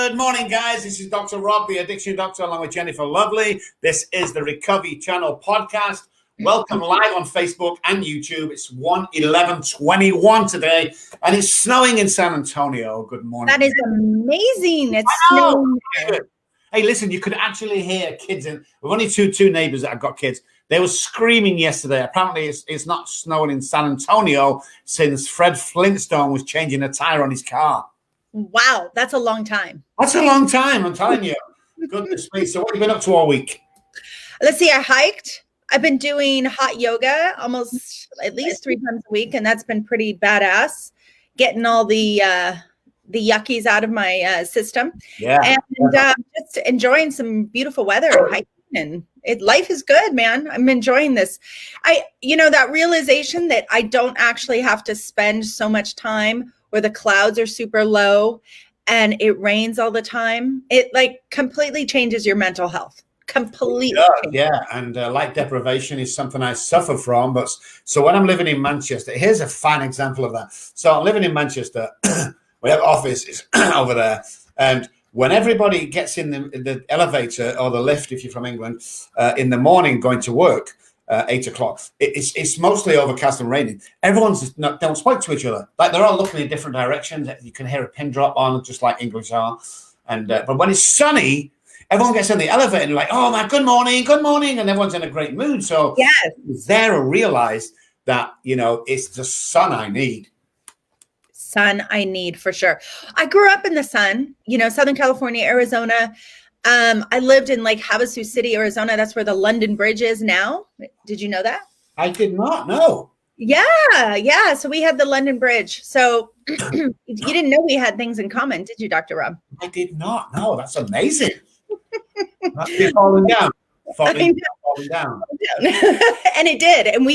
Good morning, guys. This is Dr. Rob, the Addiction Doctor, along with Jennifer Lovely. This is the Recovery Channel podcast. Welcome live on Facebook and YouTube. It's 1:11:21 today, and it's snowing in San Antonio. Good morning. That is amazing. It's snowing. Hey, listen, you could actually hear kids. We've only two neighbors that have got kids. They were screaming yesterday. Apparently, it's not snowing in San Antonio since Fred Flintstone was changing a tire on his car. Wow, that's a long time. That's a long time, I'm telling you. Goodness me. So what have you been up to all week? Let's see, I hiked. I've been doing hot yoga almost at least 3 times a week, and that's been pretty badass. Getting all the yuckies out of my system. Yeah. And just enjoying some beautiful weather. Hiking, and life is good, man. I'm enjoying this. That realization that I don't actually have to spend so much time where the clouds are super low and it rains all the time. It like completely changes your mental health. Completely. Yeah. And light deprivation is something I suffer from. But so when I'm living in Manchester, here's a fine example of that. So I'm living in Manchester. We have offices over there. And when everybody gets in the elevator or the lift, if you're from England, in the morning going to work, 8 o'clock, it's mostly overcast and raining. Everyone's don't speak to each other. Like they're all looking in different directions. You can hear a pin drop on, just like English are. And but when it's sunny, everyone gets in the elevator and like, oh man, good morning, and everyone's in a great mood. So yes, there I realized that it's the sun I need. Sun I need for sure. I grew up in the sun, Southern California, Arizona. I lived in like Havasu City, Arizona. That's where the London Bridge is now. Did you know that? I did not know. Yeah. So we had the London Bridge. So you didn't know we had things in common, did you, Dr. Rob? I did not. No, that's amazing. That's falling down. Falling down. And it did. And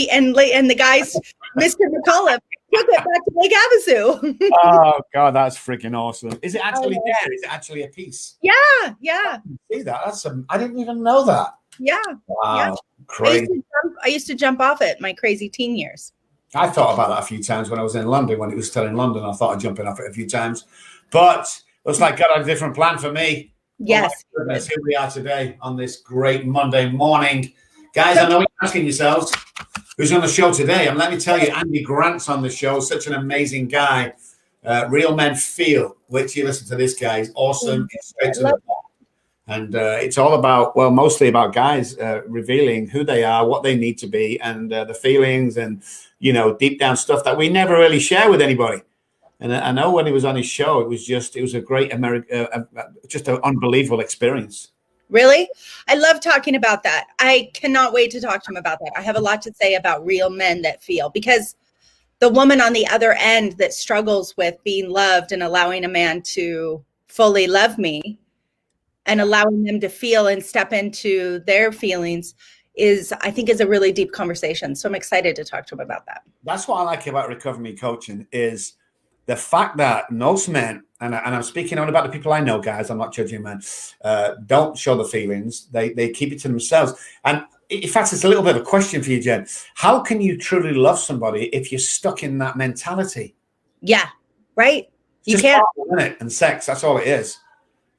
the guys, Mr. McCullough, took it back to Lake Havasu. Oh God, that's freaking awesome. Is it actually there? Is it actually a piece? Yeah. See that? I didn't even know that. Yeah. Wow. Yeah. Crazy. I used to jump off it my crazy teen years. I thought about that a few times when I was in London, when it was still in London. I thought of jumping off it a few times. But looks like God had a different plan for me. Yes. Oh my goodness, here we are today on this great Monday morning. Guys, I know you're asking yourselves, who's on the show today? And let me tell you, Andy Grant's on the show. Such an amazing guy. Real Men Feel. Wait till you listen to this guy. He's awesome. It's straight to the point. And it's all about, mostly about guys revealing who they are, what they need to be, and the feelings and, deep down stuff that we never really share with anybody. And I know when he was on his show, it was a great just an unbelievable experience. Really? I love talking about that. I cannot wait to talk to him about that. I have a lot to say about real men that feel, because the woman on the other end that struggles with being loved and allowing a man to fully love me and allowing them to feel and step into their feelings I think is a really deep conversation. So I'm excited to talk to him about that. That's what I like about Recover Me coaching is the fact that most men, and I'm speaking only about the people I know, guys, I'm not judging men, don't show the feelings. They keep it to themselves. And in fact, it's a little bit of a question for you, Jen. How can you truly love somebody if you're stuck in that mentality? Yeah, right. You can't. And sex, that's all it is.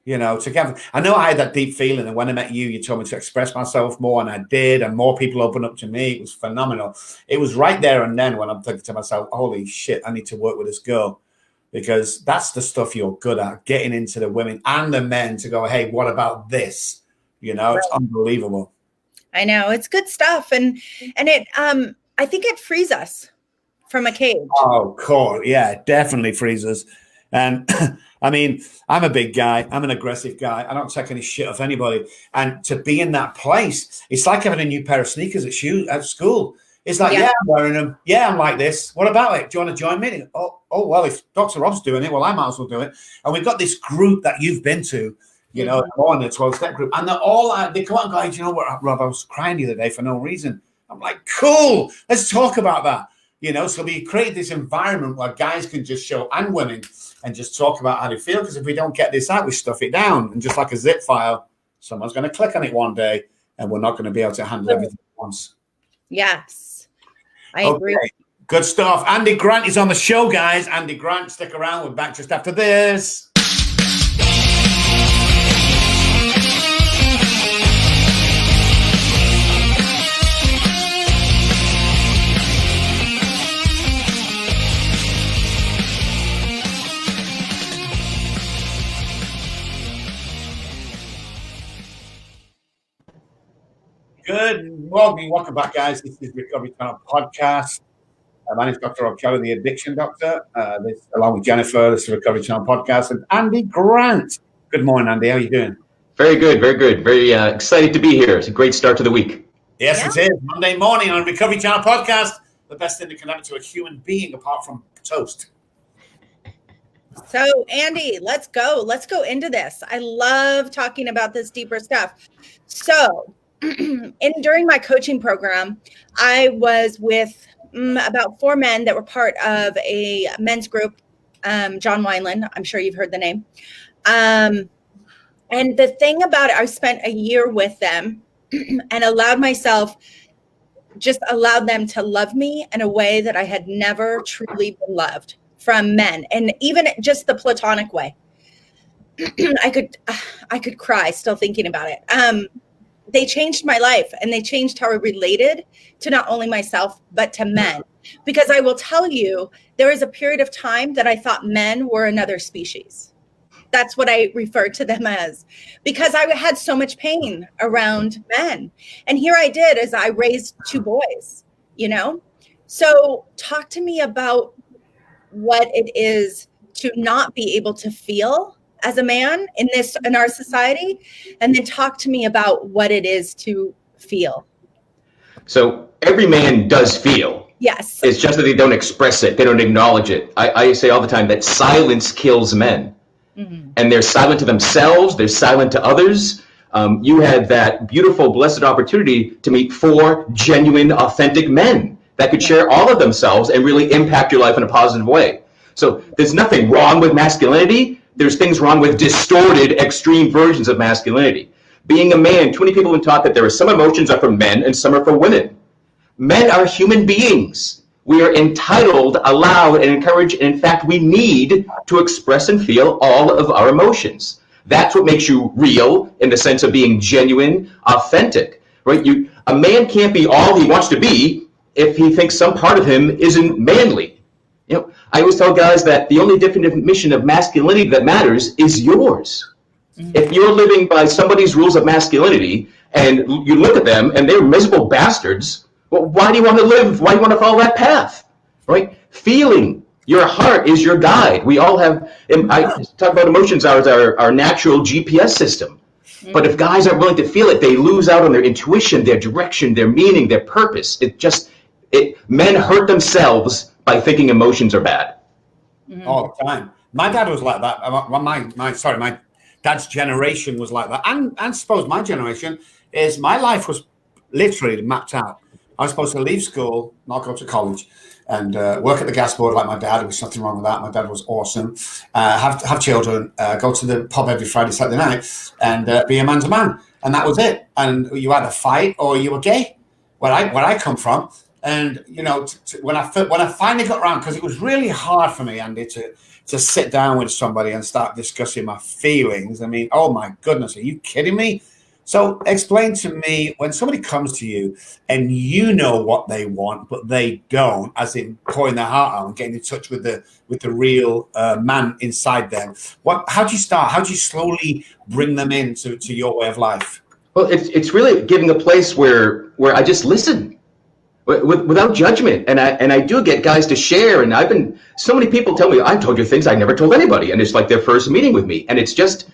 Together. I know I had that deep feeling, and when I met you, you told me to express myself more, and I did, and more people opened up to me. It was phenomenal. It was right there and then when I'm thinking to myself, holy shit, I need to work with this girl, because that's the stuff you're good at, getting into the women and the men to go, hey, what about this? It's unbelievable. I know, it's good stuff. And it, I think it frees us from a cage. Oh, cool. Yeah, it definitely frees us. And I mean, I'm a big guy. I'm an aggressive guy. I don't take any shit off anybody. And to be in that place, it's like having a new pair of sneakers at school. It's like, yeah, I'm wearing them. Yeah, I'm like this. What about it? Do you want to join me? Oh, well, if Dr. Rob's doing it, well, I might as well do it. And we've got this group that you've been to, on the 12-step group. And they come out and go, hey, do you know what, Rob, I was crying the other day for no reason. I'm like, cool. Let's talk about that. So we created this environment where guys can just show, and women, and just talk about how they feel. Because if we don't get this out, we stuff it down. And just like a zip file, someone's going to click on it one day, and we're not going to be able to handle everything at once. Yes, I agree. Good stuff. Andy Grant is on the show, guys. Andy Grant, stick around. We're back just after this. Welcome back, guys. This is Recovery Channel Podcast. My name is Dr. O'Kelly, the Addiction Doctor. Along with Jennifer, this is the Recovery Channel Podcast, and Andy Grant. Good morning, Andy. How are you doing? Very good, very good. Very excited to be here. It's a great start to the week. Yes, it is. Monday morning on Recovery Channel Podcast. The best thing that can happen to a human being apart from toast. So, Andy, let's go. Let's go into this. I love talking about this deeper stuff. So, during my coaching program, I was with about 4 men that were part of a men's group, John Wineland. I'm sure you've heard the name. And the thing about it, I spent a year with them and allowed them to love me in a way that I had never truly been loved from men, and even just the platonic way. I could cry still thinking about it. They changed my life, and they changed how I related to not only myself, but to men. Because I will tell you, there was a period of time that I thought men were another species. That's what I referred to them as, because I had so much pain around men. And here I did, as I raised 2 boys, So talk to me about what it is to not be able to feel as a man in our society, and then talk to me about what it is to feel. So every man does feel. Yes. It's just that they don't express it. They don't acknowledge it. I say all the time that silence kills men. Mm-hmm. And they're silent to themselves. They're silent to others. You had that beautiful, blessed opportunity to meet 4 genuine, authentic men that could share all of themselves and really impact your life in a positive way. So there's nothing wrong with masculinity. There's things wrong with distorted, extreme versions of masculinity. Being a man, too many people have been taught that there are some emotions are for men and some are for women. Men are human beings. We are entitled, allowed, and encouraged, and in fact, we need to express and feel all of our emotions. That's what makes you real in the sense of being genuine, authentic, right? A man can't be all he wants to be if he thinks some part of him isn't manly. I always tell guys that the only definition of masculinity that matters is yours. Mm-hmm. If you're living by somebody's rules of masculinity and you look at them and they're miserable bastards, well, why do you want to live? Why do you want to follow that path? Right? Feeling. Your heart is your guide. We all have, I talk about emotions as our natural GPS system. Mm-hmm. But if guys aren't willing to feel it, they lose out on their intuition, their direction, their meaning, their purpose. Men hurt themselves by thinking emotions are bad. Mm-hmm. All the time. My dad was like that. My dad's generation was like that. And suppose my generation is, my life was literally mapped out. I was supposed to leave school, not go to college, and work at the gas board like my dad. There was nothing wrong with that. My dad was awesome. Have children, go to the pub every Friday, Saturday night, and be a man's man. And that was it. And you had a fight or you were gay, where I come from. And, when I finally got around, because it was really hard for me, Andy, to sit down with somebody and start discussing my feelings. I mean, oh, my goodness, are you kidding me? So explain to me, when somebody comes to you and you know what they want, but they don't, as in pouring their heart out and getting in touch with the real man inside them, how do you start? How do you slowly bring them into your way of life? Well, it's really giving a place where I just listen. Without judgment, and I do get guys to share, and so many people tell me I've told you things I never told anybody, and it's like their first meeting with me, and it's just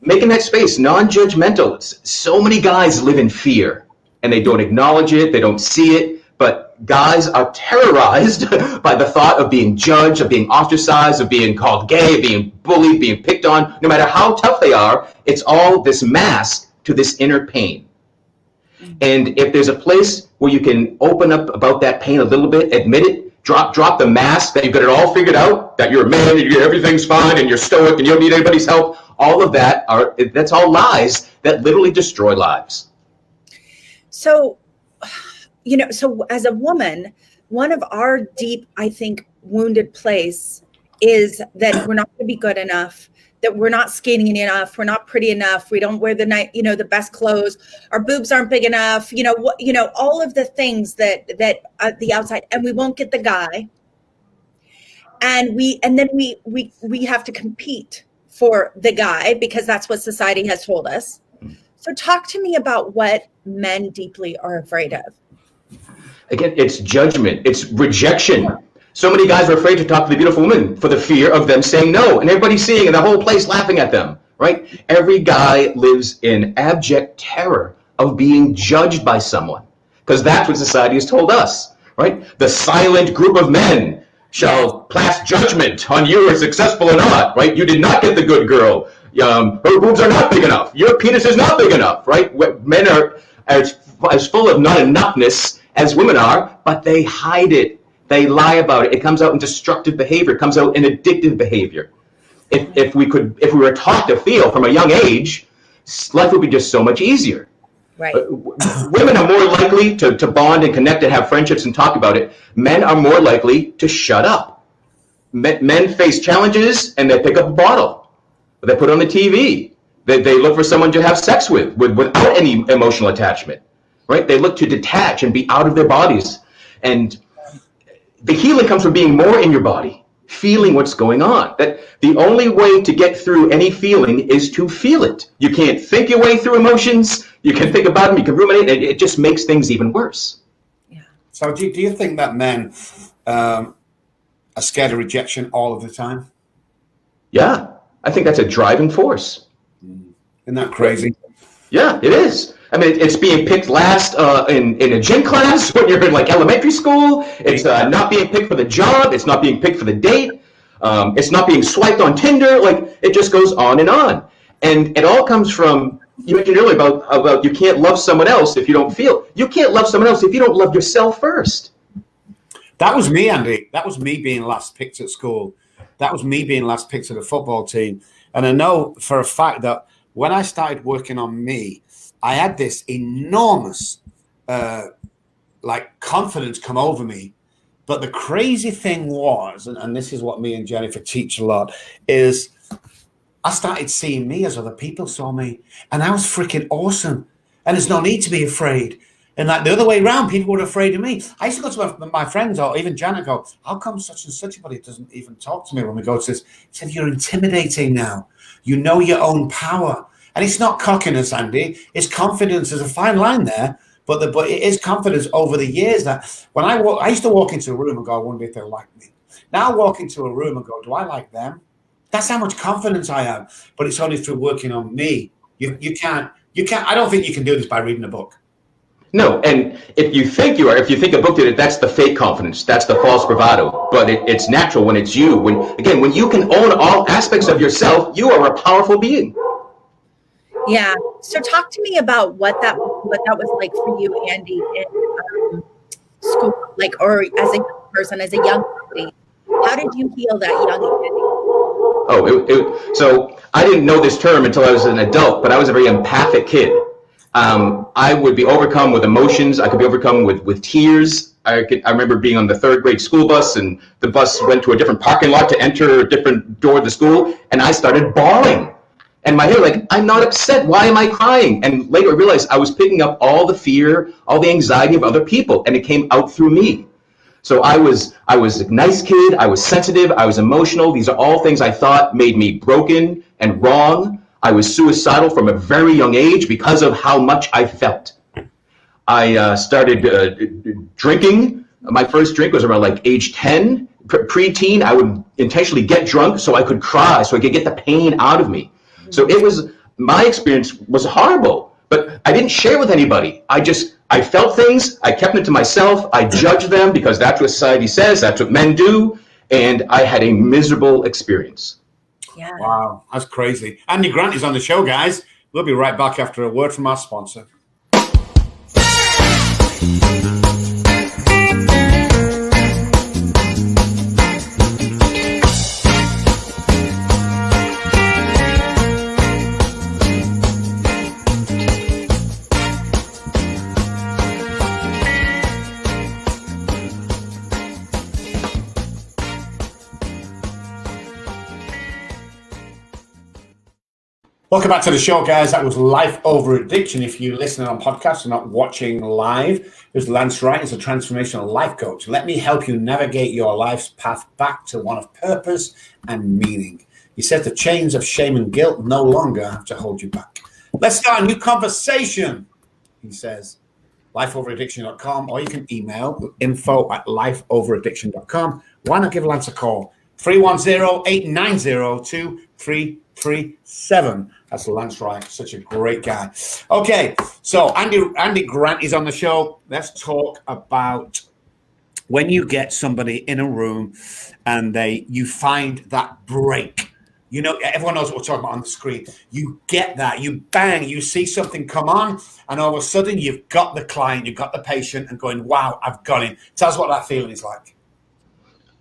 making that space non-judgmental. So many guys live in fear, and they don't acknowledge it, they don't see it, but guys are terrorized by the thought of being judged, of being ostracized, of being called gay, of being bullied, being picked on. No matter how tough they are, it's all this mask to this inner pain. And if there's a place where you can open up about that pain a little bit, admit it, drop the mask that you've got it all figured out, that you're a man and everything's fine and you're stoic and you don't need anybody's help, all of that's all lies that literally destroy lives. So, so as a woman, one of our deep, I think, wounded place is that we're not going to be good enough, that we're not skinny enough, we're not pretty enough, we don't wear the best clothes, our boobs aren't big enough, all of the things that the outside, and we won't get the guy, and then we have to compete for the guy because that's what society has told us. So talk to me about what men deeply are afraid of. Again, it's judgment, it's rejection. So many guys are afraid to talk to the beautiful woman for the fear of them saying no, and everybody's seeing and the whole place laughing at them, right? Every guy lives in abject terror of being judged by someone, because that's what society has told us, right? The silent group of men shall pass judgment on you are successful or not, right? You did not get the good girl. Her boobs are not big enough. Your penis is not big enough, right? Men are as full of not enoughness as women are, but they hide it. They lie about it. It comes out in destructive behavior. It comes out in addictive behavior. If we were taught to feel from a young age, life would be just so much easier. Right. Women are more likely to bond and connect and have friendships and talk about it. Men are more likely to shut up. Men face challenges and they pick up a bottle. They put on the TV. They look for someone to have sex with without any emotional attachment. Right? They look to detach and be out of their bodies. And the healing comes from being more in your body, feeling what's going on. That the only way to get through any feeling is to feel it. You can't think your way through emotions. You can think about them, you can ruminate, and it just makes things even worse. Yeah. So do you think that men are scared of rejection all of the time? Yeah, I think that's a driving force. Isn't that crazy? Yeah, it is. I mean, it's being picked last in a gym class when you're in like elementary school. It's not being picked for the job. It's not being picked for the date. It's not being swiped on Tinder. Like, it just goes on. And it all comes from, you mentioned earlier about you can't love someone else if you don't feel. You can't love someone else if you don't love yourself first. That was me, Andy. That was me being last picked at school. That was me being last picked at the football team. And I know for a fact that when I started working on me, I had this enormous confidence come over me. But the crazy thing was, and this is what me and Jennifer teach a lot, is I started seeing me as other people saw me. And I was freaking awesome. And there's no need to be afraid. And like the other way around, people were afraid of me. I used to go to my friends or even Janet go, how come such and such a body doesn't even talk to me when we go to this? He said, you're intimidating now. You know your own power. And it's not cockiness, Andy. It's confidence. There's a fine line there. But it is confidence over the years that when I used to walk into a room and go, I wonder if they'll like me. Now I walk into a room and go, do I like them? That's how much confidence I have. But it's only through working on me. You can't, I don't think you can do this by reading a book. No, and if you think a book did it, that's the fake confidence. That's the false bravado. But it's natural when it's you. When you can own all aspects of yourself, you are a powerful being. Yeah. So talk to me about what that was like for you, Andy, in school, like, or as a young person, as a young Andy. How did you heal that young Andy? So I didn't know this term until I was an adult, but I was a very empathic kid. I would be overcome with emotions. I could be overcome with tears. I remember being on the third grade school bus, and the bus went to a different parking lot to enter a different door of the school, and I started bawling. And my head, I'm not upset. Why am I crying? And later I realized I was picking up all the fear, all the anxiety of other people, and it came out through me. So I was a nice kid. I was sensitive. I was emotional. These are all things I thought made me broken and wrong. I was suicidal from a very young age because of how much I felt. I started drinking. My first drink was around age 10. Pre-teen, I would intentionally get drunk so I could cry, so I could get the pain out of me. So my experience was horrible, but I didn't share with anybody. I felt things, I kept them to myself, I judged them because that's what society says, that's what men do, and I had a miserable experience. Yeah. Wow, that's crazy. Andy Grant is on the show, guys. We'll be right back after a word from our sponsor. Welcome back to the show, guys. That was Life Over Addiction. If you're listening on podcast and not watching live, there's Lance Wright is a transformational life coach. Let me help you navigate your life's path back to one of purpose and meaning. He says the chains of shame and guilt no longer have to hold you back. Let's start a new conversation, he says. Lifeoveraddiction.com, or you can email info@lifeoveraddiction.com. Why not give Lance a call? 310-890-2337. That's Lance Wright, such a great guy. Okay, so Andy Grant is on the show. Let's talk about when you get somebody in a room and you find that break. You know, everyone knows what we're talking about on the screen. You get that, you bang, you see something come on, and all of a sudden you've got the client, you've got the patient, and going, wow, I've got him. Tell us what that feeling is like.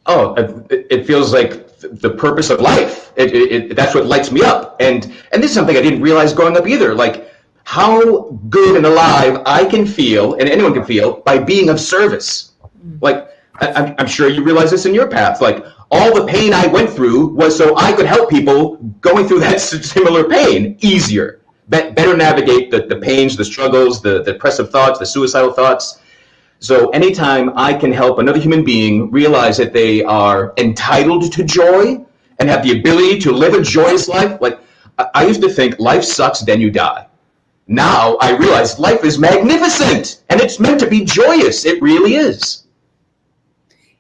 Oh, it feels like the purpose of life. That's what lights me up. And this is something I didn't realize growing up either. Like how good and alive I can feel, and anyone can feel, by being of service. Like I'm sure you realize this in your path. Like all the pain I went through was so I could help people going through that similar pain easier, better navigate the pains, the struggles, the depressive thoughts, the suicidal thoughts. So anytime I can help another human being realize that they are entitled to joy and have the ability to live a joyous life, like I used to think life sucks, then you die. Now I realize life is magnificent and it's meant to be joyous. It really is.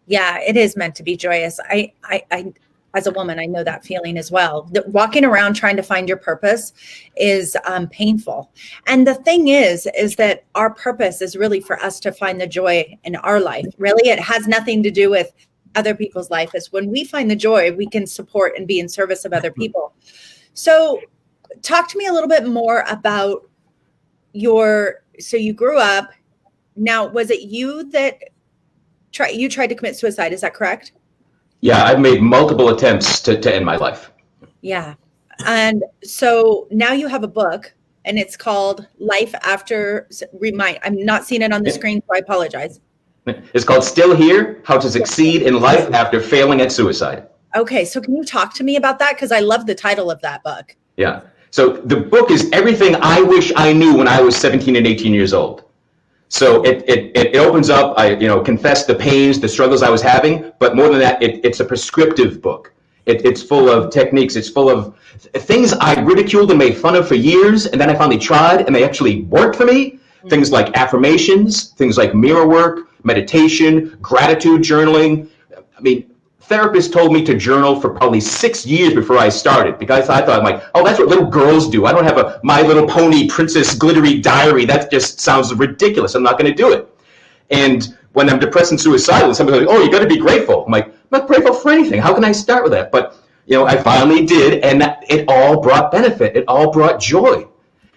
Yeah, it is meant to be joyous. I as a woman, I know that feeling as well. Walking around trying to find your purpose is painful. And the thing is that our purpose is really for us to find the joy in our life. Really, it has nothing to do with other people's life. It's when we find the joy, we can support and be in service of other people. So talk to me a little bit more about so you grew up. Now, was it you that tried to commit suicide? Is that correct? Yeah, I've made multiple attempts to end my life. Yeah. And so now you have a book and it's called Life After I'm not seeing it on the screen, so I apologize. It's called Still Here, How to Succeed in Life After Failing at Suicide. Okay, so can you talk to me about that? Because I love the title of that book. Yeah. So the book is everything I wish I knew when I was 17 and 18 years old. So it opens up, I confess the pains, the struggles I was having, but more than that, it's a prescriptive book. It's full of techniques. It's full of things I ridiculed and made fun of for years, and then I finally tried, and they actually worked for me. Mm-hmm. Things like affirmations, things like mirror work, meditation, gratitude journaling. I mean, therapists told me to journal for probably 6 years before I started, because I thought, like, oh, that's what little girls do. I don't have a My Little Pony princess glittery diary. That just sounds ridiculous. I'm not going to do it. And when I'm depressed and suicidal, somebody's like, oh, you got to be grateful. I'm like, I'm not grateful for anything. How can I start with that? But, I finally did, and it all brought benefit. It all brought joy.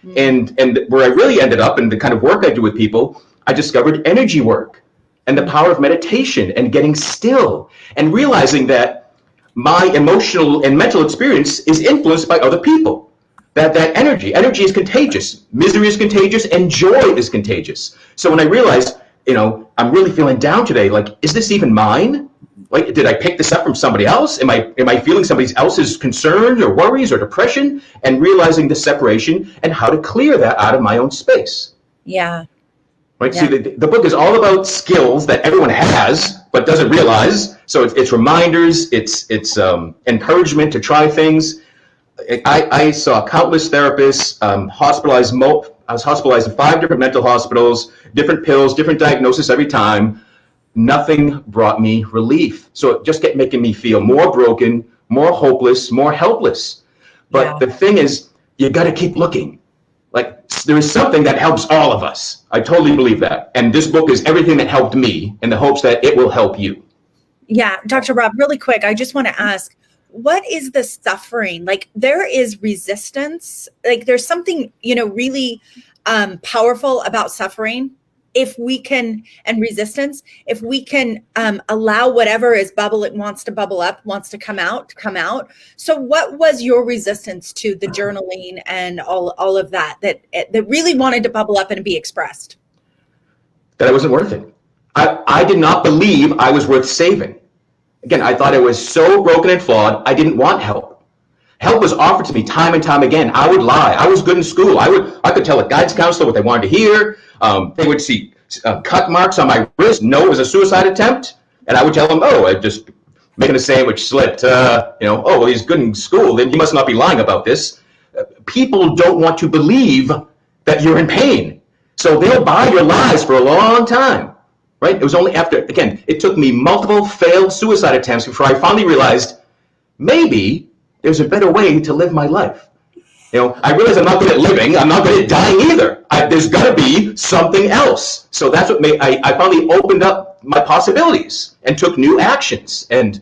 Mm-hmm. And where I really ended up, and the kind of work I do with people, I discovered energy work and the power of meditation and getting still and realizing that my emotional and mental experience is influenced by other people. That energy is contagious. Misery is contagious and joy is contagious. So when I realized, I'm really feeling down today, like, is this even mine? Like, did I pick this up from somebody else? Am I feeling somebody else's concerns or worries or depression? And realizing the separation and how to clear that out of my own space. Yeah. Right. Yeah. See, the book is all about skills that everyone has but doesn't realize. So it's reminders. It's encouragement to try things. I saw countless therapists. I was hospitalized in 5 different mental hospitals, different pills, different diagnosis every time. Nothing brought me relief. So it just kept making me feel more broken, more hopeless, more helpless. But The thing is, you got to keep looking. Like, there is something that helps all of us. I totally believe that. And this book is everything that helped me in the hopes that it will help you. Yeah. Dr. Rob, really quick, I just want to ask, what is the suffering? Like, there is resistance. Like, there's something, really powerful about suffering. If we can, and resistance, if we can allow whatever is wants to bubble up, wants to come out. So what was your resistance to the journaling and all of that really wanted to bubble up and be expressed? That I wasn't worth it. I did not believe I was worth saving. Again, I thought I was so broken and flawed, I didn't want help. Help was offered to me time and time again. I would lie. I was good in school. I could tell a guidance counselor what they wanted to hear. They would see cut marks on my wrist. No, it was a suicide attempt. And I would tell them, oh, I just making a sandwich slipped. Oh, well, he's good in school. Then he must not be lying about this. people don't want to believe that you're in pain. So they'll buy your lies for a long time, right? It was only after, again, it took me multiple failed suicide attempts before I finally realized maybe there's a better way to live my life. I realize I'm not good at living. I'm not good at dying either. There's got to be something else. So that's what made I finally opened up my possibilities and took new actions. And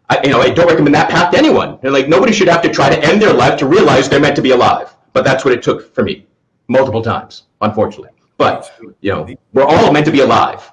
I don't recommend that path to anyone. Nobody should have to try to end their life to realize they're meant to be alive. But that's what it took for me, multiple times, unfortunately. But we're all meant to be alive.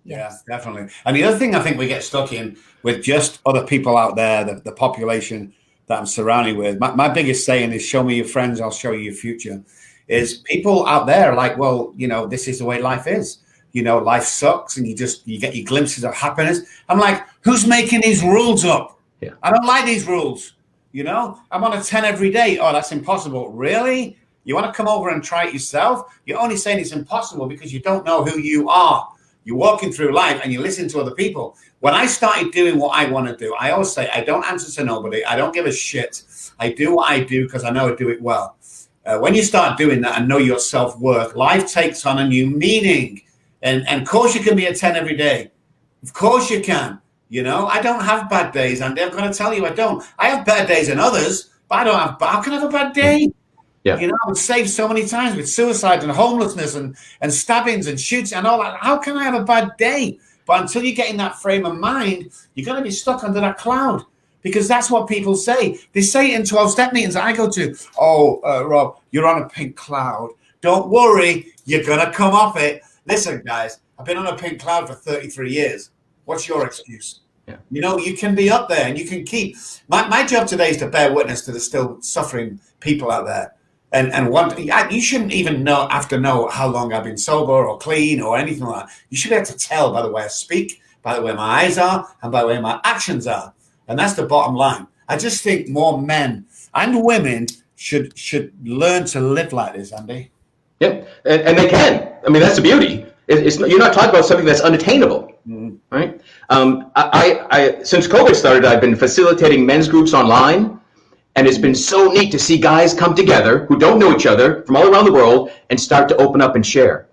Yeah, definitely. And the other thing I think we get stuck in with just other people out there, the population that I'm surrounded with. My biggest saying is, show me your friends, I'll show you your future. Is people out there like, well, this is the way life is. Life sucks, and you get your glimpses of happiness. I'm like, who's making these rules up? Yeah. I don't like these rules. I'm on a 10 every day. Oh, that's impossible. Really? You want to come over and try it yourself? You're only saying it's impossible because you don't know who you are. You're walking through life and you listen to other people. When I started doing what I want to do, I always say, I don't answer to nobody. I don't give a shit. I do what I do because I know I do it well. When you start doing that and know your self-worth, life takes on a new meaning. And of course you can be a 10 every day. Of course you can. I don't have bad days, and I'm going to tell you I don't. I have bad days than others, but I don't have, how can I have a bad day? Yeah. I was saved so many times with suicide and homelessness and stabbings and shoots and all that. How can I have a bad day? But until you get in that frame of mind, you're going to be stuck under that cloud, because that's what people say. They say it in 12-step meetings I go to. Oh, Rob, you're on a pink cloud. Don't worry, you're going to come off it. Listen, guys, I've been on a pink cloud for 33 years. What's your excuse? Yeah. You can be up there and you can keep. My job today is to bear witness to the still suffering people out there. And you shouldn't even have to know how long I've been sober or clean or anything like that. You should be able to tell by the way I speak, by the way my eyes are, and by the way my actions are. And that's the bottom line. I just think more men and women should learn to live like this, Andy. Yeah, and they can. I mean, that's the beauty. You're not talking about something that's unattainable, right? I since COVID started, I've been facilitating men's groups online. And it's been so neat to see guys come together who don't know each other from all around the world and start to open up and share.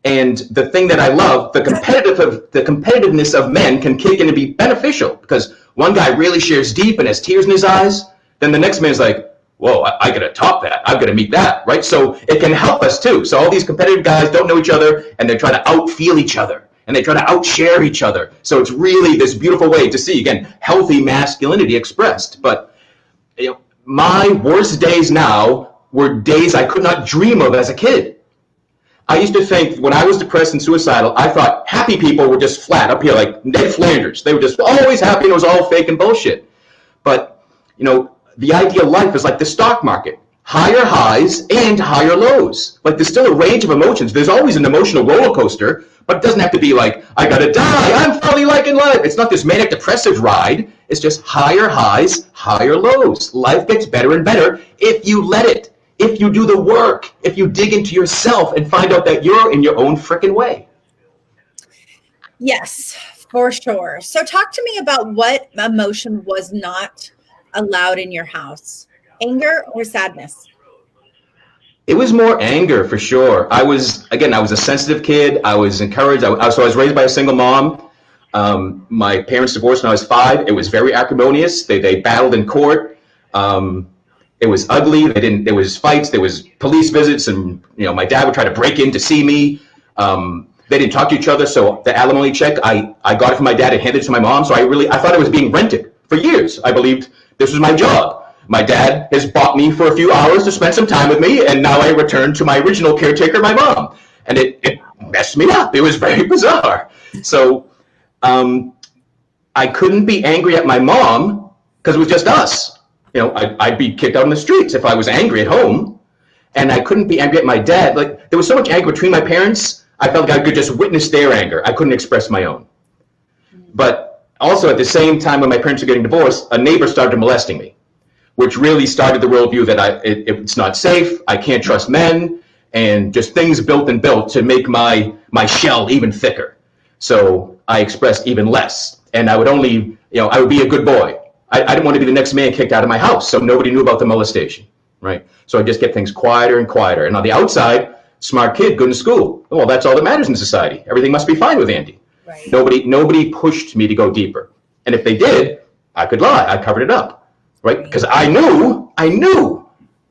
And the thing that I love, the competitiveness of men can kick in and be beneficial, because one guy really shares deep and has tears in his eyes. Then the next man's like, whoa, I got to top that. I've got to meet that, right? So it can help us too. So all these competitive guys don't know each other, and they're trying to out-feel each other, and they try to out-share each other. So it's really this beautiful way to see, again, healthy masculinity expressed. But my worst days now were days I could not dream of as a kid. I used to think when I was depressed and suicidal, I thought happy people were just flat up here like Ned Flanders. They were just always happy and it was all fake and bullshit. But, the ideal life is like the stock market. Higher highs and higher lows. Like there's still a range of emotions. There's always an emotional roller coaster, but it doesn't have to be like, I gotta die, I'm finally liking life. It's not this manic depressive ride. It's just higher highs, higher lows. Life gets better and better if you let it, if you do the work, if you dig into yourself and find out that you're in your own frickin' way. Yes, for sure. So talk to me about what emotion was not allowed in your house. Anger or sadness? It was more anger for sure. I was a sensitive kid. I was encouraged. I was raised by a single mom. My parents divorced when I was 5. It was very acrimonious. They battled in court. It was ugly. There was fights. There was police visits, and my dad would try to break in to see me. They didn't talk to each other. So the alimony check, I got it from my dad and handed it to my mom. So I thought it was being rented for years. I believed this was my job. My dad has bought me for a few hours to spend some time with me, and now I return to my original caretaker, my mom. And it messed me up. It was very bizarre. So I couldn't be angry at my mom because it was just us. I'd be kicked out in the streets if I was angry at home. And I couldn't be angry at my dad. Like, there was so much anger between my parents, I felt like I could just witness their anger. I couldn't express my own. But also at the same time when my parents were getting divorced, a neighbor started molesting me, which really started the worldview that it's not safe, I can't trust men, and just things built to make my shell even thicker. So I expressed even less, and I would only, I would be a good boy. I didn't want to be the next man kicked out of my house, so nobody knew about the molestation. right? So I just get things quieter and quieter. And on the outside, smart kid, good in school. Well, that's all that matters in society. Everything must be fine with Andy. Right. Nobody pushed me to go deeper. And if they did, I could lie. I covered it up, right? Because I knew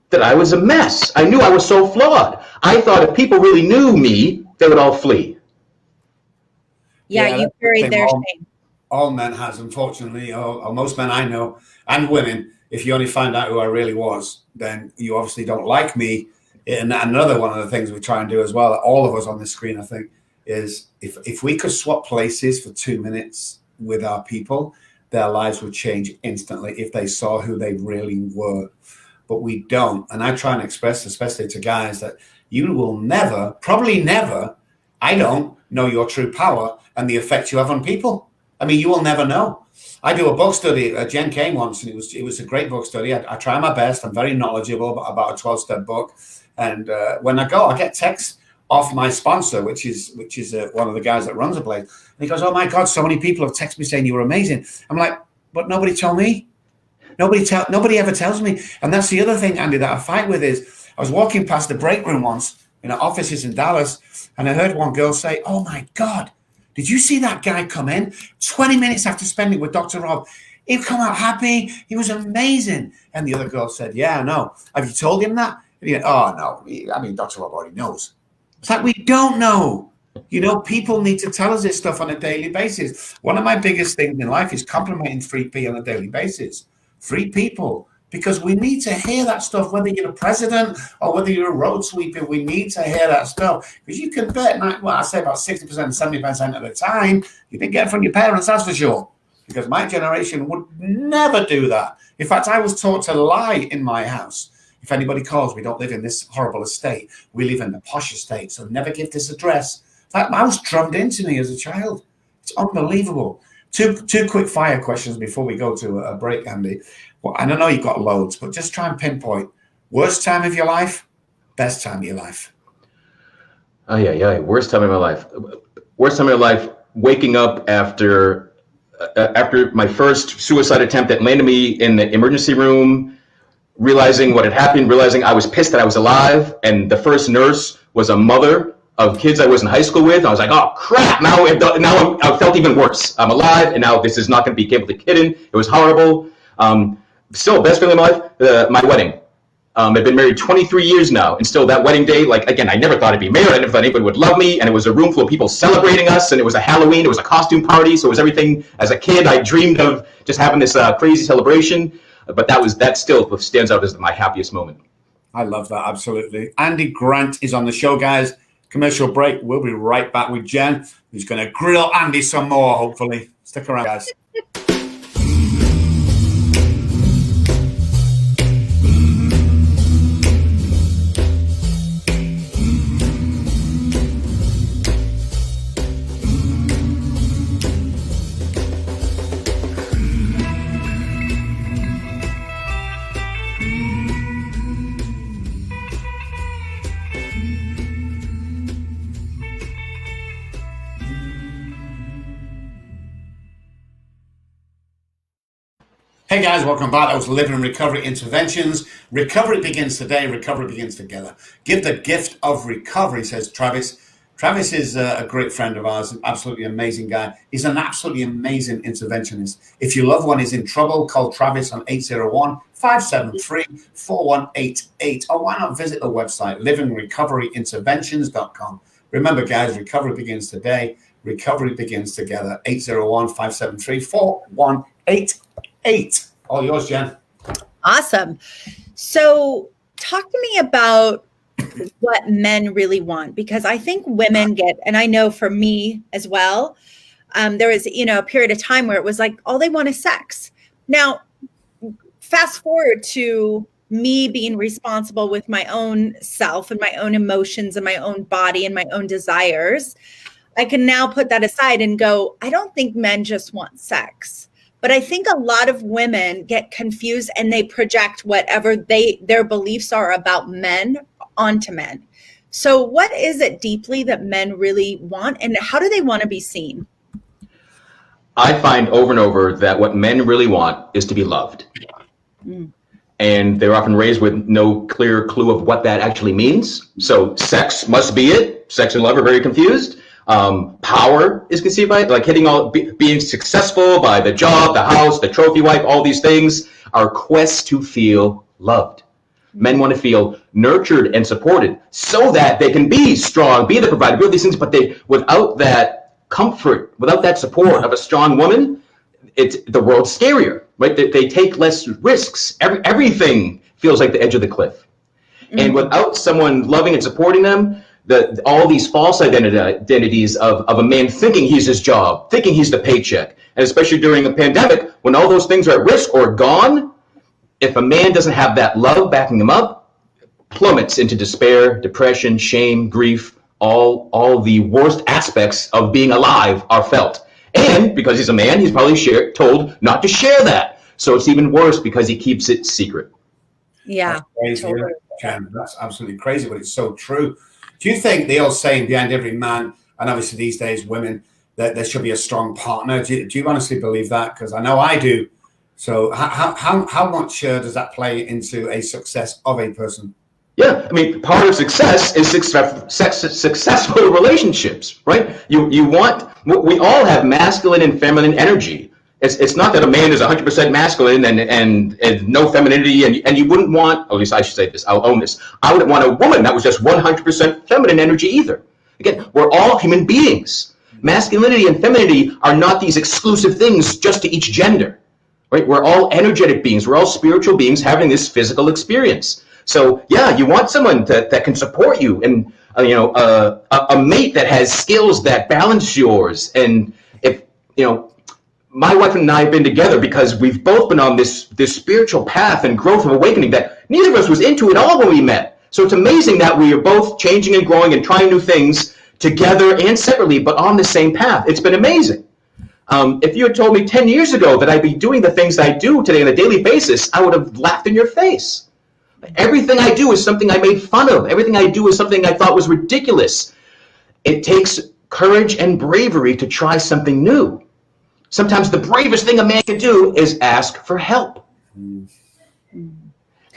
that I was a mess. I knew I was so flawed. I thought if people really knew me, they would all flee. Yeah, you buried their shame. All men has, unfortunately, or most men I know, and women, if you only find out who I really was, then you obviously don't like me. And another one of the things we try and do as well, all of us on the screen, I think, is if we could swap places for 2 minutes with our people, their lives would change instantly if they saw who they really were. But we don't. And I try and express, especially to guys, that you will never, probably never, I don't know your true power and the effect you have on people. I mean, you will never know. I do a book study. Jen came once, and it was a great book study. I try my best. I'm very knowledgeable about a 12-step book. And when I go, I get texts off my sponsor, which is one of the guys that runs the place. And he goes, "Oh my God, so many people have texted me saying you were amazing." I'm like, but nobody told me. Nobody ever tells me. And that's the other thing, Andy, that I fight with is I was walking past the break room once in our offices in Dallas, and I heard one girl say, "Oh my God, did you see that guy come in 20 minutes after spending with Dr. Rob? He come out happy. He was amazing." And the other girl said, "Yeah, I know. Have you told him that?" And he went, "Oh, no. I mean, Dr. Rob already knows." It's like, we don't know. You know, people need to tell us this stuff on a daily basis. One of my biggest things in life is complimenting 3P on a daily basis. 3 people. Because we need to hear that stuff, whether you're a president or whether you're a road sweeper, we need to hear that stuff. Because you can bet, well, I say about 60%, 70% of the time, you didn't get it from your parents, that's for sure. Because my generation would never do that. In fact, I was taught to lie in my house. If anybody calls, we don't live in this horrible estate. We live in the posh estate, so never give this address. That was drummed into me as a child. It's unbelievable. Two quick fire questions before we go to a break, Andy. Well, and I know you've got loads, but just try and pinpoint. Worst time of your life, best time of your life. Oh, yeah. Worst time of my life. Worst time of my life, waking up after my first suicide attempt that landed me in the emergency room, realizing what had happened, realizing I was pissed that I was alive, and the first nurse was a mother of kids I was in high school with. I was like, oh crap, now I felt even worse. I'm alive, and now this is not going to be able to kid in. It was horrible. Still, best feeling of my life, my wedding. I've been married 23 years now, and still that wedding day, like, again, I never thought I'd be married. I never thought anybody would love me, and it was a room full of people celebrating us, and it was a Halloween, it was a costume party, so it was everything. As a kid, I dreamed of just having this crazy celebration, but that still stands out as my happiest moment. I love that, absolutely. Andy Grant is on the show, guys. Commercial break. We'll be right back with Jen, who's going to grill Andy some more, hopefully. Stick around, guys. Hey guys, welcome back. That was Living and Recovery Interventions. Recovery begins today. Recovery begins together. Give the gift of recovery, says Travis. Travis is a great friend of ours, an absolutely amazing guy. He's an absolutely amazing interventionist. If your loved one is in trouble, call Travis on 801-573-4188. Or why not visit the website, livingrecoveryinterventions.com. Remember, guys, recovery begins today. Recovery begins together. 801-573-4188. All yours, Jen. Awesome. So talk to me about what men really want, because I think women get, and I know for me as well, there was, a period of time where it was like, all they want is sex. Now, fast forward to me being responsible with my own self and my own emotions and my own body and my own desires. I can now put that aside and go, I don't think men just want sex. But I think a lot of women get confused and they project whatever their beliefs are about men onto men. So what is it deeply that men really want, and how do they want to be seen? I find over and over that what men really want is to be loved. and they're often raised with no clear clue of what that actually means. So sex must be it. Sex and love are very confused. Power is conceived by it, like being successful by the job, the house, the trophy wife, all these things are quests to feel loved. Men want to feel nurtured and supported so that they can be strong, be the provider, do these things, but without that comfort, without that support of a strong woman, the world's scarier, right? They take less risks. Everything feels like the edge of the cliff. Mm-hmm. And without someone loving and supporting them, all these false identities of a man thinking he's his job, thinking he's the paycheck, and especially during a pandemic, when all those things are at risk or gone, if a man doesn't have that love backing him up, plummets into despair, depression, shame, grief, all the worst aspects of being alive are felt. And because he's a man, he's probably told not to share that. So it's even worse because he keeps it secret. Yeah. That's crazy, totally. That's absolutely crazy, but it's so true. Do you think the old saying behind every man, and obviously these days women, that there should be a strong partner? Do you honestly believe that? Because I know I do. So how much does that play into a success of a person? Yeah, I mean, part of success is successful relationships, right? We all have masculine and feminine energy. It's not that a man is 100% masculine and no femininity, and you wouldn't want, at least I should say this, I'll own this, I wouldn't want a woman that was just 100% feminine energy either. Again, we're all human beings. Masculinity and femininity are not these exclusive things just to each gender, right? We're all energetic beings. We're all spiritual beings having this physical experience. So yeah, you want someone that can support you, and a mate that has skills that balance yours. And if my wife and I have been together because we've both been on this spiritual path and growth of awakening that neither of us was into at all when we met. So it's amazing that we are both changing and growing and trying new things together and separately, but on the same path. It's been amazing. If you had told me 10 years ago that I'd be doing the things that I do today on a daily basis, I would have laughed in your face. Everything I do is something I made fun of. Everything I do is something I thought was ridiculous. It takes courage and bravery to try something new. Sometimes the bravest thing a man can do is ask for help. And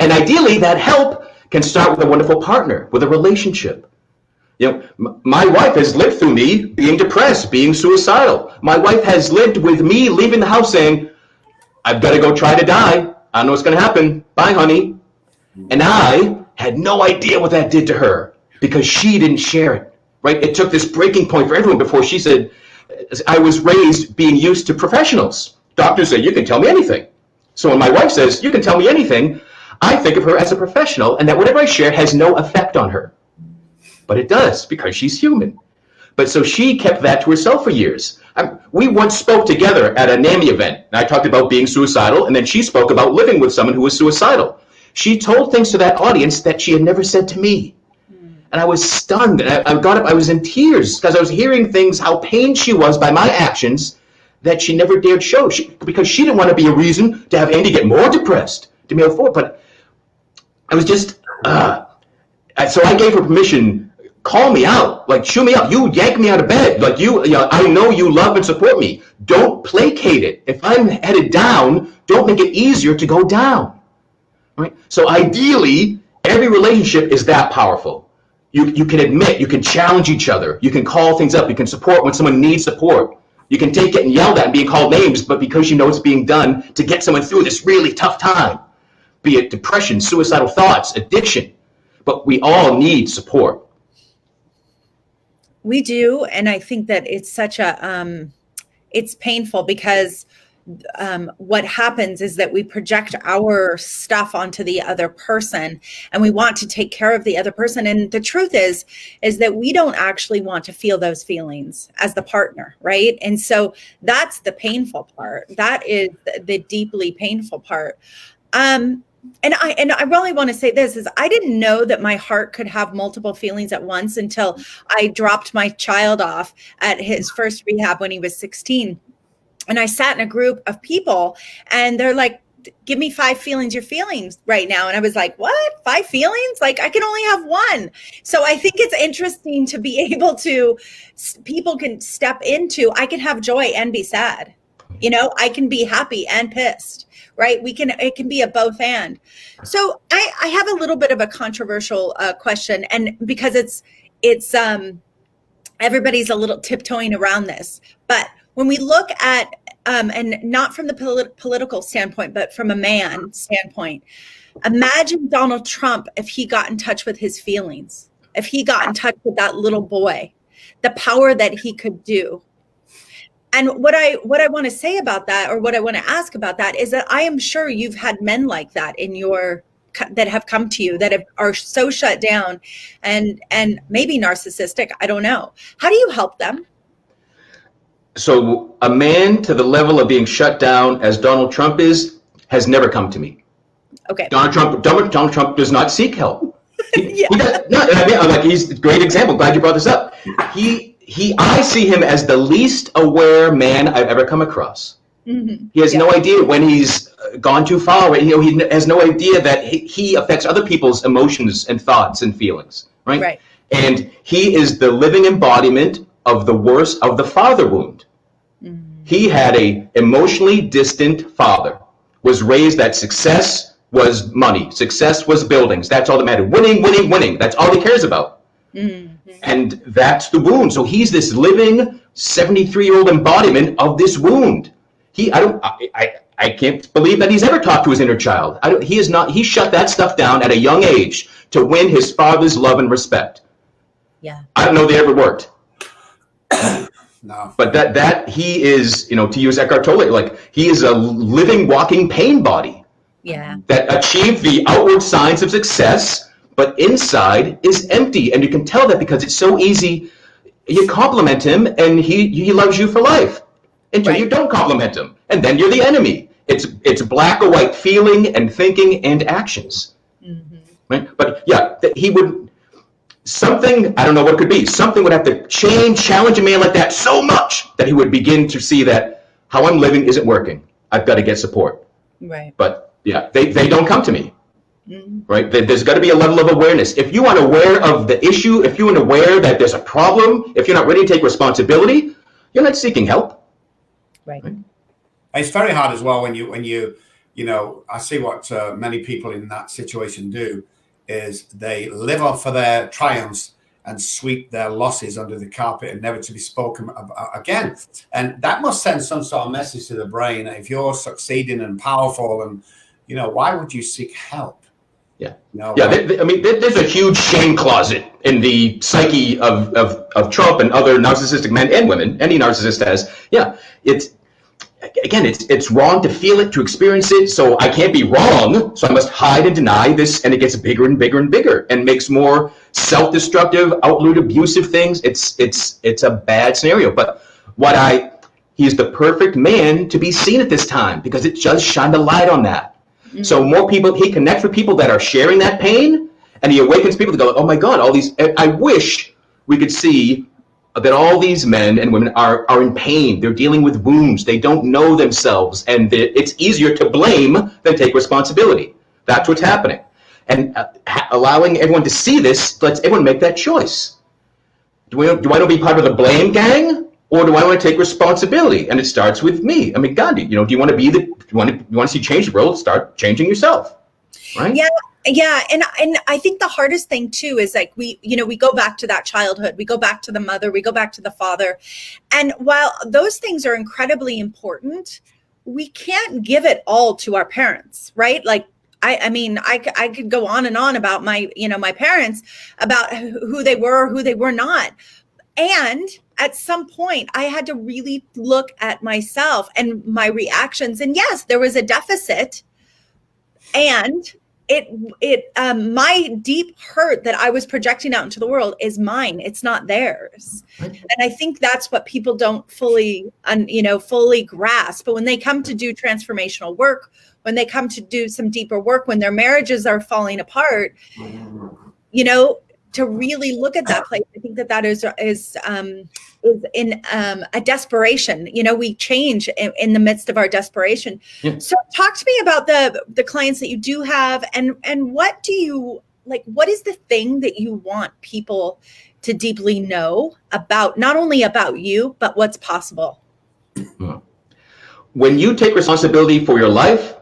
ideally, that help can start with a wonderful partner, with a relationship. My wife has lived through me being depressed, being suicidal. My wife has lived with me leaving the house saying, I've got to go try to die. I don't know what's going to happen. Bye, honey. And I had no idea what that did to her because she didn't share it, right? It took this breaking point for everyone before she said, I was raised being used to professionals. Doctors say, you can tell me anything. So when my wife says, you can tell me anything, I think of her as a professional and that whatever I share has no effect on her. But it does because she's human. But so she kept that to herself for years. We once spoke together at a NAMI event. And I talked about being suicidal, and then she spoke about living with someone who was suicidal. She told things to that audience that she had never said to me. And I was stunned. And I got up, I was in tears because I was hearing things, how pained she was by my actions that she never dared show. Because she didn't want to be a reason to have Andy get more depressed, to move forward. But I was just, so I gave her permission, call me out, like chew me out. You yank me out of bed. Like I know you love and support me. Don't placate it. If I'm headed down, don't make it easier to go down. Right? So ideally, every relationship is that powerful. You can admit, you can challenge each other, you can call things up, you can support when someone needs support. You can take getting yelled at and being called names, but because you know it's being done to get someone through this really tough time, be it depression, suicidal thoughts, addiction. But we all need support. We do, and I think that it's such a it's painful because what happens is that we project our stuff onto the other person and we want to take care of the other person. And the truth is that we don't actually want to feel those feelings as the partner, right? And so that's the painful part. That is the deeply painful part. And I really want to say this is I didn't know that my heart could have multiple feelings at once until I dropped my child off at his first rehab when he was 16. And I sat in a group of people and they're like, give me 5 feelings you're feeling right now. And I was like, what? 5 feelings? Like I can only have one. So I think it's interesting to be able to, people can step into, I can have joy and be sad. I can be happy and pissed, right? It can be a both and. So I have a little bit of a controversial question, and because it's everybody's a little tiptoeing around this, but when we look at and not from the political standpoint, but from a man standpoint, imagine Donald Trump if he got in touch with his feelings, if he got in touch with that little boy, the power that he could do. And what I want to say about that, or what I want to ask about that, is that I am sure you've had men like that that have come to you that are so shut down and maybe narcissistic. I don't know. How do you help them? So a man to the level of being shut down as Donald Trump has never come to me. Okay. Donald Trump does not seek help. Yeah. He's a great example. Glad you brought this up. I see him as the least aware man I've ever come across. Mm-hmm. He has no idea when he's gone too far. He has no idea that he affects other people's emotions and thoughts and feelings. Right. And he is the living embodiment of the worst of the father wound. Mm-hmm. He had a emotionally distant father, was raised that success was money, success was buildings. That's all that mattered. Winning, winning, winning. That's all he cares about. Mm-hmm. And that's the wound. So he's this living 73-year-old embodiment of this wound. I can't believe that he's ever talked to his inner child. He shut that stuff down at a young age to win his father's love and respect. Yeah. I don't know they ever worked. No. But that he is, to use Eckhart Tolle, like he is a living, walking pain body. Yeah. That achieved the outward signs of success, but inside is empty. And you can tell that because it's so easy. You compliment him and he loves you for life until you don't compliment him. And then you're the enemy. It's black or white feeling and thinking and actions. Mm-hmm. Right? But yeah, he would, something, I don't know what it could be, something would have to challenge a man like that so much that he would begin to see that how I'm living isn't working. I've got to get support. Right. But yeah, they don't come to me. Mm-hmm. Right? There's got to be a level of awareness. If you aren't aware of the issue, if you aren't aware that there's a problem, if you're not ready to take responsibility, you're not seeking help. Right. It's very hard as well when you I see what many people in that situation do is they live off for their triumphs and sweep their losses under the carpet and never to be spoken about again. And that must send some sort of message to the brain. If you're succeeding and powerful and, why would you seek help? Yeah. There's a huge shame closet in the psyche of Trump and other narcissistic men and women. Any narcissist has. Yeah. It's wrong to feel it, to experience it. So I can't be wrong. So I must hide and deny this. And it gets bigger and bigger and bigger and makes more self-destructive, outward abusive things. It's a bad scenario. But he's the perfect man to be seen at this time because it just shined a light on that. Mm-hmm. So more people, he connects with people that are sharing that pain and he awakens people to go, oh my God, I wish we could see that all these men and women are in pain. They're dealing with wounds. They don't know themselves. And it's easier to blame than take responsibility. That's what's happening. And allowing everyone to see this lets everyone make that choice. Do I want to be part of the blame gang? Or do I want to take responsibility? And it starts with me. I mean, Gandhi, do you want to be you want to see change the world? Start changing yourself, right? Yeah. And I think the hardest thing too is like we go back to that childhood, we go back to the mother, we go back to the father. And while those things are incredibly important, we can't give it all to our parents, right? Like, I could go on and on about my parents, about who they were, who they were not. And at some point I had to really look at myself and my reactions. And yes, there was a deficit, and my deep hurt that I was projecting out into the world is mine. It's not theirs. And I think that's what people don't fully grasp. But when they come to do transformational work, when they come to do some deeper work, when their marriages are falling apart, to really look at that place, I think that is in a desperation. We change in the midst of our desperation. Yeah. So talk to me about the clients that you do have, and what do you like? What is the thing that you want people to deeply know about, not only about you, but what's possible? when you take responsibility for your life,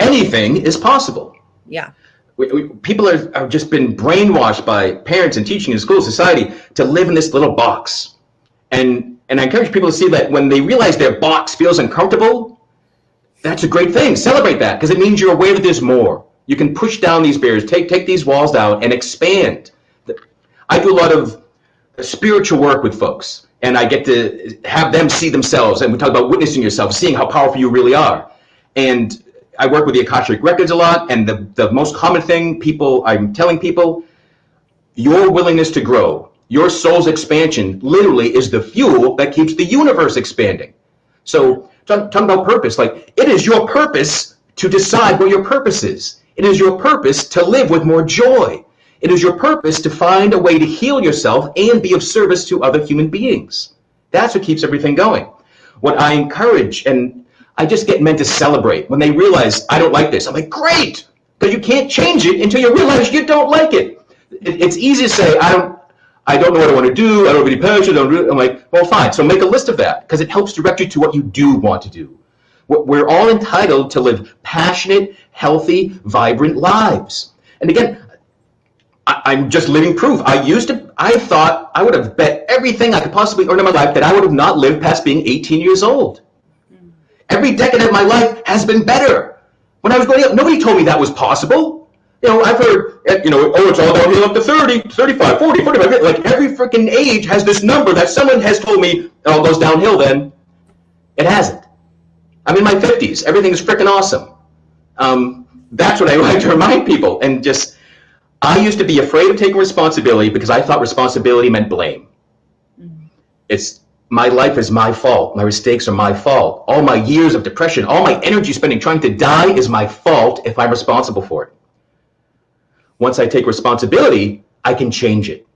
anything is possible. Yeah. People are just been brainwashed by parents and teaching in school society to live in this little box. And I encourage people to see that when they realize their box feels uncomfortable, that's a great thing. Celebrate that, because it means you're aware that there's more. You can push down these barriers, take these walls down and expand. I do a lot of spiritual work with folks, and I get to have them see themselves. And we talk about witnessing yourself, seeing how powerful you really are. And I work with the Akashic Records a lot, and the most common thing I'm telling people, your willingness to grow, your soul's expansion literally is the fuel that keeps the universe expanding. So talking about purpose, like, it is your purpose to decide what your purpose is. It is your purpose to live with more joy. It is your purpose to find a way to heal yourself and be of service to other human beings. That's what keeps everything going. What I encourage, and I just get men to celebrate when they realize, I don't like this. I'm like, great, because you can't change it until you realize you don't like it. It's easy to say, I don't know what I want to do. I don't have any passion. I'm like, well, fine. So make a list of that, because it helps direct you to what you do want to do. We're all entitled to live passionate, healthy, vibrant lives. And again, I'm just living proof. I thought I would have bet everything I could possibly earn in my life that I would have not lived past being 18 years old. Every decade of my life has been better. When I was growing up, nobody told me that was possible. I've heard, oh, it's all downhill up to 30, 35, 40, 45. Like, every freaking age has this number that someone has told me, it all goes downhill then. It hasn't. I'm in my 50s. Everything is freaking awesome. That's what I like to remind people. And I used to be afraid of taking responsibility because I thought responsibility meant blame. It's my life is my fault. My mistakes are my fault. All my years of depression, all my energy spending trying to die is my fault if I'm responsible for it. Once I take responsibility, I can change it.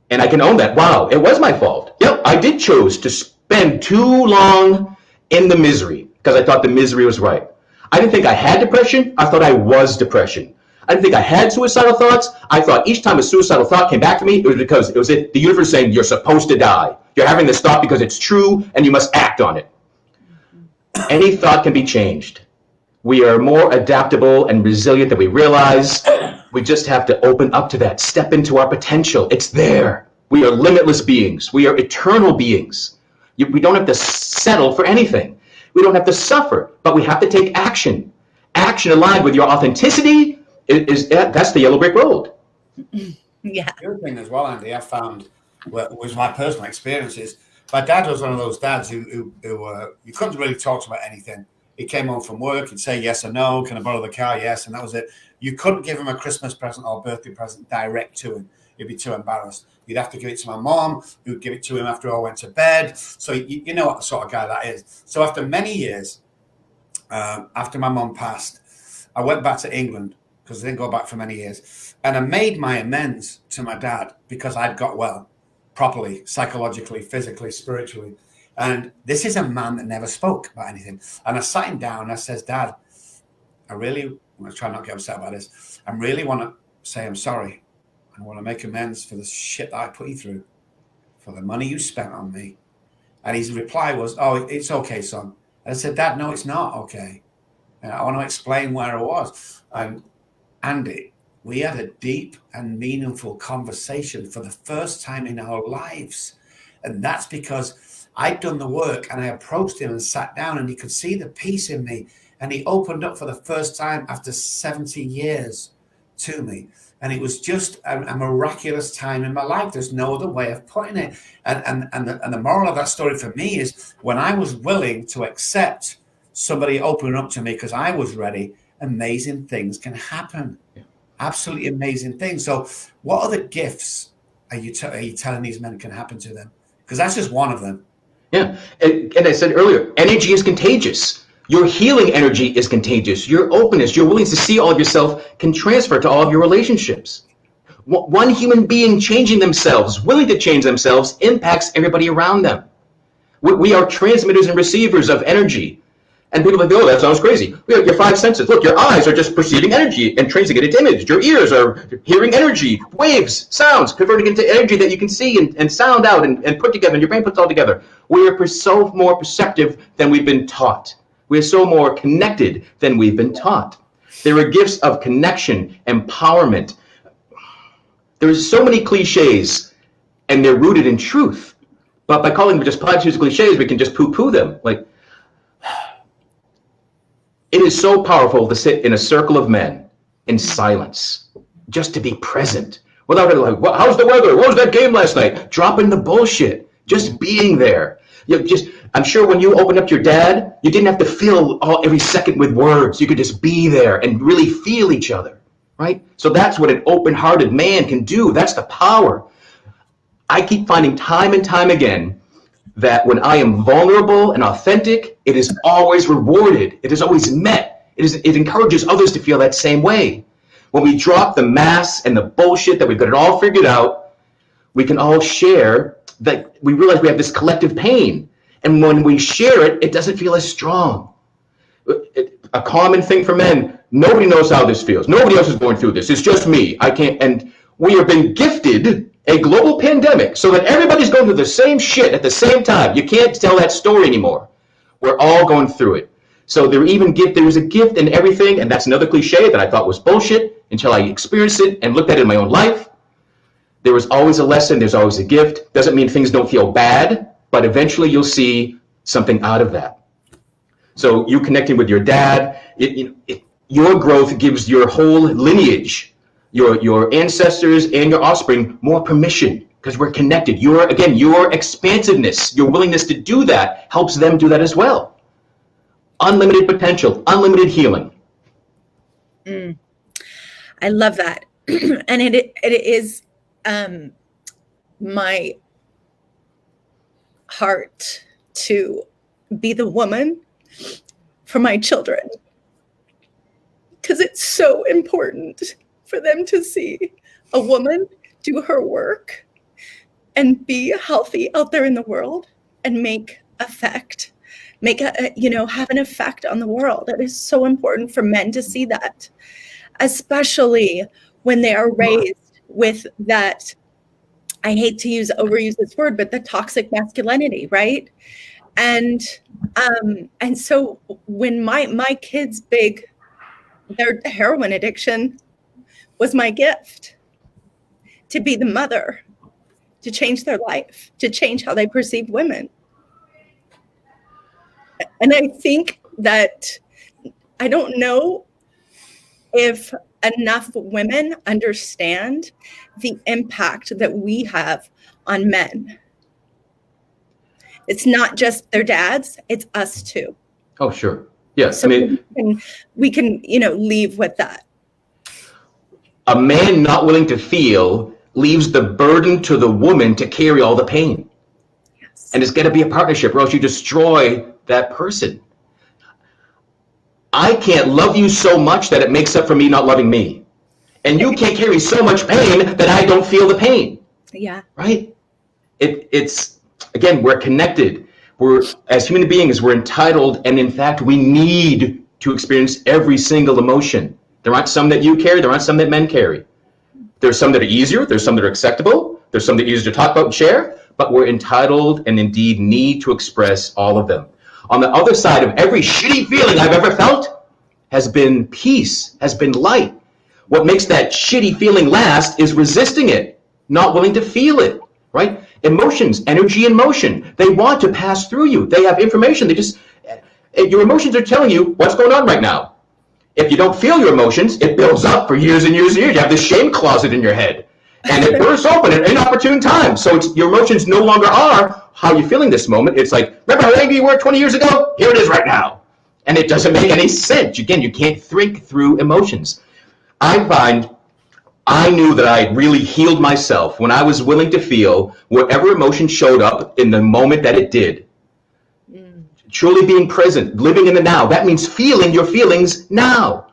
And I can own that. Wow, it was my fault. Yep, I did choose to spend too long in the misery because I thought the misery was right. I didn't think I had depression. I thought I was depression. I didn't think I had suicidal thoughts. I thought each time a suicidal thought came back to me, it was because the universe saying you're supposed to die. You're having this thought because it's true and you must act on it. Any thought can be changed. We are more adaptable and resilient than we realize. We just have to open up to that, step into our potential. It's there. We are limitless beings. We are eternal beings. We don't have to settle for anything. We don't have to suffer, but we have to take action. Action aligned with your authenticity. That's the yellow brick road. Yeah. The other thing as well, Andy, I found was my personal experiences. My dad was one of those dads who you couldn't really talk to about anything. He came home from work, he'd say yes or no, can I borrow the car? Yes, and that was it. You couldn't give him a Christmas present or birthday present direct to him. He'd be too embarrassed. You'd have to give it to my mom, who would give it to him after I went to bed. So you know what sort of guy that is. So after many years, after my mom passed, I went back to England, because I didn't go back for many years. And I made my amends to my dad because I'd got well properly, psychologically, physically, spiritually. And this is a man that never spoke about anything. And I sat him down and I says, Dad, I'm going to try not to get upset about this. I really want to say I'm sorry. I want to make amends for the shit that I put you through, for the money you spent on me. And his reply was, oh, it's okay, son. And I said, Dad, no, it's not okay. And I want to explain where I was. And Andy, we had a deep and meaningful conversation for the first time in our lives. And that's because I'd done the work and I approached him and sat down and he could see the peace in me. And he opened up for the first time after 70 years to me. And it was just a miraculous time in my life. There's no other way of putting it. And the moral of that story for me is when I was willing to accept somebody opening up to me because I was ready, amazing things can happen. Yeah. Absolutely amazing things. So what other gifts are you telling these men can happen to them? Because that's just one of them. Yeah. And I said earlier, energy is contagious. Your healing energy is contagious. Your openness, your willingness to see all of yourself can transfer to all of your relationships. One human being changing themselves, willing to change themselves, impacts everybody around them. We are transmitters and receivers of energy. And people think, oh, that sounds crazy. Your five senses. Look, your eyes are just perceiving energy and transmitting it into image. Your ears are hearing energy, waves, sounds, converting into energy that you can see and sound out and put together, and your brain puts it all together. We are so more perceptive than we've been taught. We're so more connected than we've been taught. There are gifts of connection, empowerment. There's so many cliches, and they're rooted in truth. But by calling them just platitudes and cliches, we can just poo-poo them. Like, it is so powerful to sit in a circle of men in silence, just to be present, without like, how's the weather? What was that game last night? Dropping the bullshit, just being there. I'm sure when you opened up your dad, you didn't have to fill every second with words. You could just be there and really feel each other, right? So that's what an open-hearted man can do. That's the power. I keep finding time and time again that when I am vulnerable and authentic, it is always rewarded. It is always met. It encourages others to feel that same way. When we drop the mask and the bullshit that we've got it all figured out, we can all share that. We realize we have this collective pain. And when we share it, it doesn't feel as strong. A common thing for men, nobody knows how this feels. Nobody else is going through this. It's just me. I can't. And we have been gifted a global pandemic so that everybody's going through the same shit at the same time. You can't tell that story anymore. We're all going through it. So there's a gift in everything. And that's another cliche that I thought was bullshit until I experienced it and looked at it in my own life. There was always a lesson. There's always a gift. Doesn't mean things don't feel bad. But eventually you'll see something out of that. So you connecting with your dad, your growth gives your whole lineage, your ancestors and your offspring more permission because we're connected. Your expansiveness, your willingness to do that helps them do that as well. Unlimited potential, unlimited healing. I love that. And it is my heart to be the woman for my children, because it's so important for them to see a woman do her work and be healthy out there in the world and have an effect on the world. It is so important for men to see that, especially when they are raised with that, I hate to overuse this word, but the toxic masculinity, right? And so when my kids' their heroin addiction was my gift to be the mother, to change their life, to change how they perceive women. And I think that I don't know if enough women understand the impact that we have on men. It's not just their dads, it's us too. Oh, sure. Yes. So we can leave with that. A man not willing to feel leaves the burden to the woman to carry all the pain. Yes. And it's got to be a partnership or else you destroy that person. I can't love you so much that it makes up for me not loving me. And you can't carry so much pain that I don't feel the pain. Yeah. Right? It's again, we're connected. As human beings, we're entitled, and in fact, we need to experience every single emotion. There aren't some that you carry, there aren't some that men carry. There's some that are easier, there's some that are acceptable, there's some that are easier to talk about and share, but we're entitled and indeed need to express all of them. On the other side of every shitty feeling I've ever felt has been peace, has been light. What makes that shitty feeling last is resisting it, not willing to feel it, right? Emotions, energy and motion, they want to pass through you. They have information. Your emotions are telling you what's going on right now. If you don't feel your emotions, it builds up for years and years and years. You have this shame closet in your head. And it bursts open at inopportune times. So your emotions no longer are how you're feeling this moment. It's like, remember how angry you were 20 years ago? Here it is right now. And it doesn't make any sense. Again, you can't think through emotions. I knew that I really healed myself when I was willing to feel whatever emotion showed up in the moment that it did. Truly being present, living in the now. That means feeling your feelings now.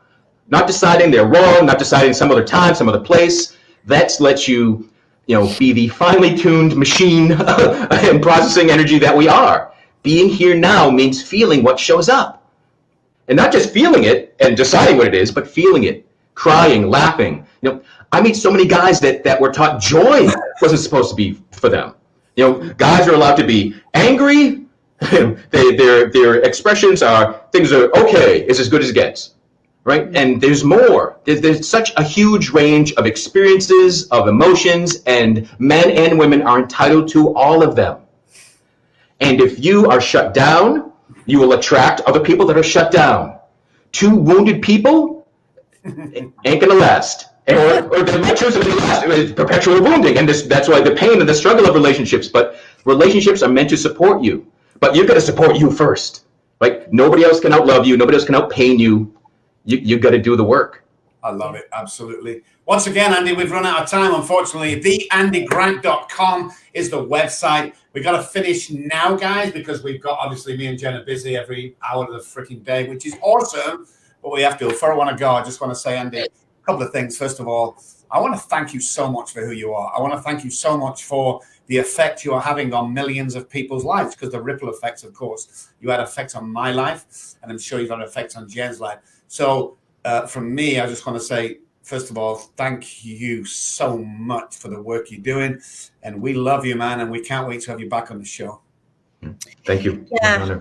Not deciding they're wrong, not deciding some other time, some other place. That lets you, be the finely tuned machine and processing energy that we are. Being here now means feeling what shows up. And not just feeling it and deciding what it is, but feeling it, crying, laughing. I meet so many guys that were taught joy wasn't supposed to be for them. Guys are allowed to be angry, Their expressions are things are okay, it's as good as it gets, right? And there's more. There's such a huge range of experiences, of emotions, and men and women are entitled to all of them. And if you are shut down, you will attract other people that are shut down. Two wounded people ain't gonna last. Or they might choose to last. It's perpetual wounding, and that's why the pain and the struggle of relationships. But relationships are meant to support you. But you've got to support you first. Like nobody else can outlove you. Nobody else can outpain you. You got to do the work. I love it. Absolutely. Once again, Andy, we've run out of time, unfortunately. TheAndyGrant.com is the website. We got to finish now, guys, because we've got, obviously, me and Jen are busy every hour of the freaking day, which is awesome. But we have to. Before I want to go, I just want to say, Andy, a couple of things. First of all, I want to thank you so much for who you are. I want to thank you so much for the effect you are having on millions of people's lives, because the ripple effects, of course, you had effect on my life, and I'm sure you've had an effect on Jen's life. So from me, I just want to say, first of all, thank you so much for the work you're doing. And we love you, man. And we can't wait to have you back on the show. Thank you. Yeah.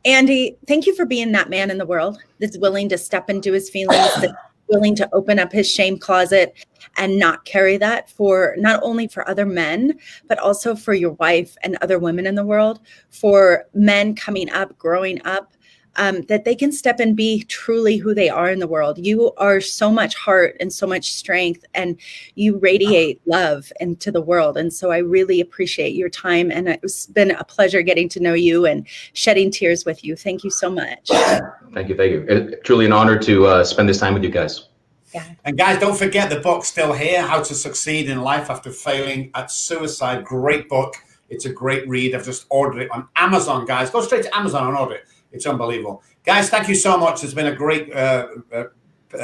Andy, thank you for being that man in the world that's willing to step into his feelings, that's willing to open up his shame closet and not carry that for not only for other men, but also for your wife and other women in the world, for men coming up, growing up, that they can step and be truly who they are in the world. You are so much heart and so much strength, and you radiate love into the world. And so I really appreciate your time. And it's been a pleasure getting to know you and shedding tears with you. Thank you so much. Thank you. Thank you. It's truly an honor to spend this time with you guys. Yeah. And guys, don't forget the book's still here, How to Succeed in Life After Failing at Suicide. Great book. It's a great read. I've just ordered it on Amazon, guys. Go straight to Amazon and order it. It's unbelievable. Guys, thank you so much. There's been a great a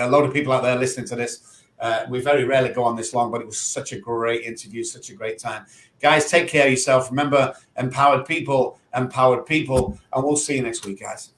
load of people out there listening to this. We very rarely go on this long, but it was such a great interview, such a great time. Guys, take care of yourself. Remember, empowered people, and we'll see you next week, guys.